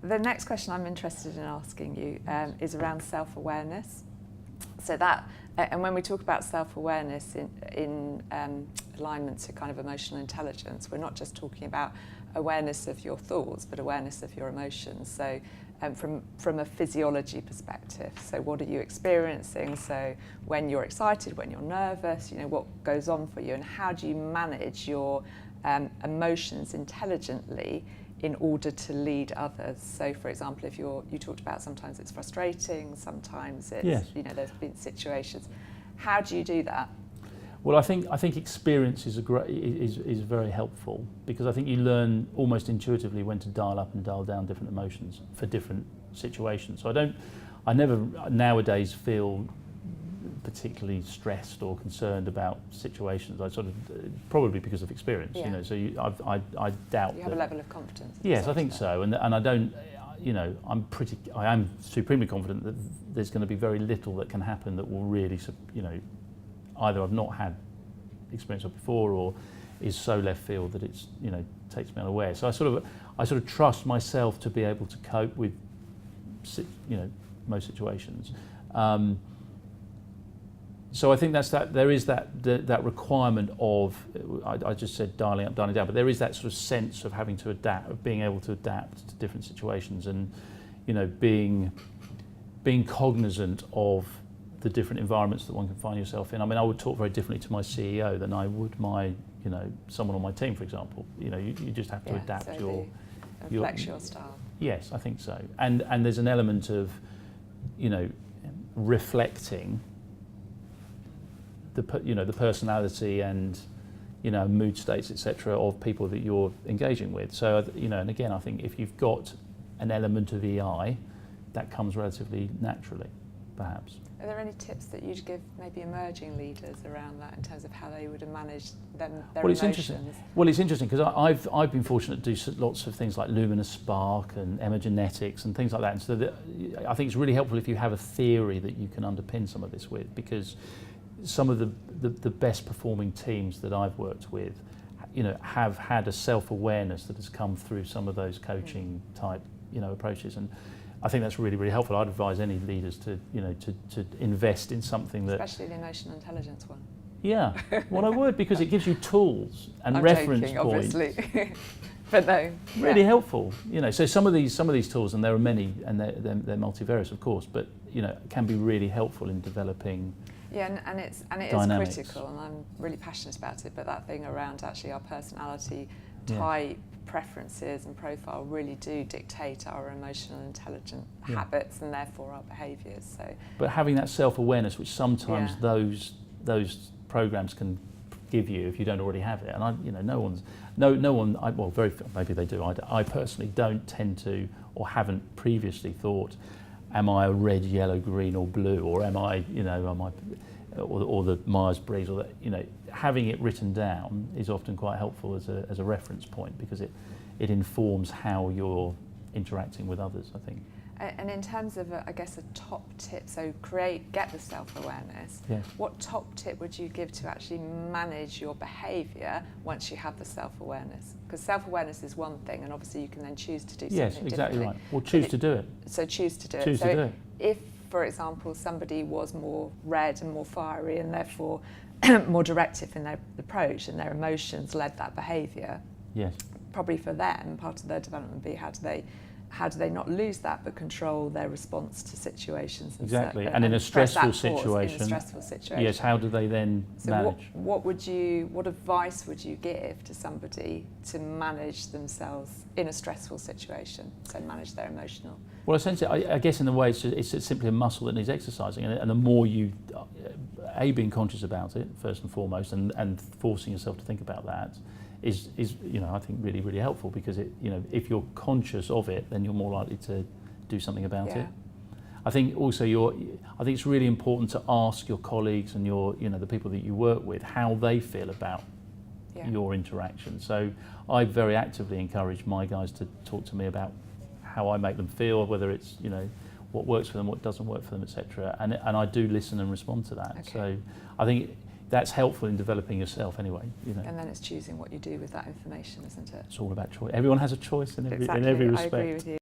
The next question I'm interested in asking you is around self-awareness. So that, and when we talk about self-awareness in alignment to kind of emotional intelligence, we're not just talking about awareness of your thoughts, but awareness of your emotions. So from a physiology perspective, so what are you experiencing? So when you're excited, when you're nervous, what goes on for you, and how do you manage your emotions intelligently in order to lead others? So, for example, if you talked about sometimes it's frustrating, sometimes it's, yes. There's been situations. How do you do that? Well, I think experience is very helpful, because I think you learn almost intuitively when to dial up and dial down different emotions for different situations. So I never nowadays feel particularly stressed or concerned about situations. I sort of, probably because of experience, Yeah. So I doubt you have a level of confidence. Yes, I think so, and I don't, I am supremely confident that there's going to be very little that can happen that will really, either I've not had experience of before, or is so left field that it's, takes me unaware. So I sort of trust myself to be able to cope with, most situations. So I think there is that requirement of, I just said dialing up, dialing down, but there is that sort of sense of having to adapt, of being able to adapt to different situations, and being cognizant of the different environments that one can find yourself in. I mean, I would talk very differently to my CEO than I would my, someone on my team, for example. You just have to adapt so your style. Yes, I think so. And there's an element of, reflecting the personality and mood states, etc., of people that you're engaging with. So and again, I think if you've got an element of EI, that comes relatively naturally, perhaps. Are there any tips that you'd give maybe emerging leaders around that in terms of how they would have managed their emotions? It's interesting because I've been fortunate to do lots of things like Luminous Spark and emergenetics and things like that. And so I think it's really helpful if you have a theory that you can underpin some of this with, because some of the best performing teams that I've worked with, have had a self-awareness that has come through some of those coaching type, approaches, and I think that's really, really helpful. I'd advise any leaders to invest in something that, especially the emotional intelligence one. Yeah, well, I would, because it gives you tools and I'm reference joking, points. Obviously. But no, really helpful. So some of these tools, and there are many, and they're multivarious, of course, but can be really helpful in developing. Yeah, and it dynamics. is critical, and I'm really passionate about it. But that thing around actually our personality type, preferences, and profile really do dictate our emotional intelligent habits and therefore our behaviours. So, but having that self-awareness, which sometimes those programs can give you if you don't already have it, and no one. Maybe they do. I personally don't tend to, or haven't previously thought, am I a red, yellow, green, or blue, or am I, or the Myers-Briggs, or that, having it written down is often quite helpful as a reference point, because it informs how you're interacting with others, I think. And in terms of, I guess, a top tip, so get the self-awareness. Yes. What top tip would you give to actually manage your behaviour once you have the self-awareness? Because self-awareness is one thing, and obviously you can then choose to do something differently. Yes, exactly right. Well, choose to do it. So choose to do it. Choose to do it. If, for example, somebody was more red and more fiery and therefore more directive in their approach, and their emotions led that behaviour, yes, probably for them, part of their development would be how do they not lose that but control their response to situations? Exactly, and in a stressful situation. Yes, how do they then manage? What advice would you give to somebody to manage themselves in a stressful situation, so manage their emotional? Well, essentially, I guess in a way it's simply a muscle that needs exercising, and the more you, being conscious about it first and foremost, and forcing yourself to think about that, is I think really, really helpful, because if you're conscious of it, then you're more likely to do something about it. I think also I think it's really important to ask your colleagues and the people that you work with how they feel about your interaction. So I very actively encourage my guys to talk to me about how I make them feel, whether it's what works for them, what doesn't work for them, etc. And I do listen and respond to that. Okay. So I think that's helpful in developing yourself anyway. And then it's choosing what you do with that information, isn't it? It's all about choice. Everyone has a choice in every respect. I agree with you.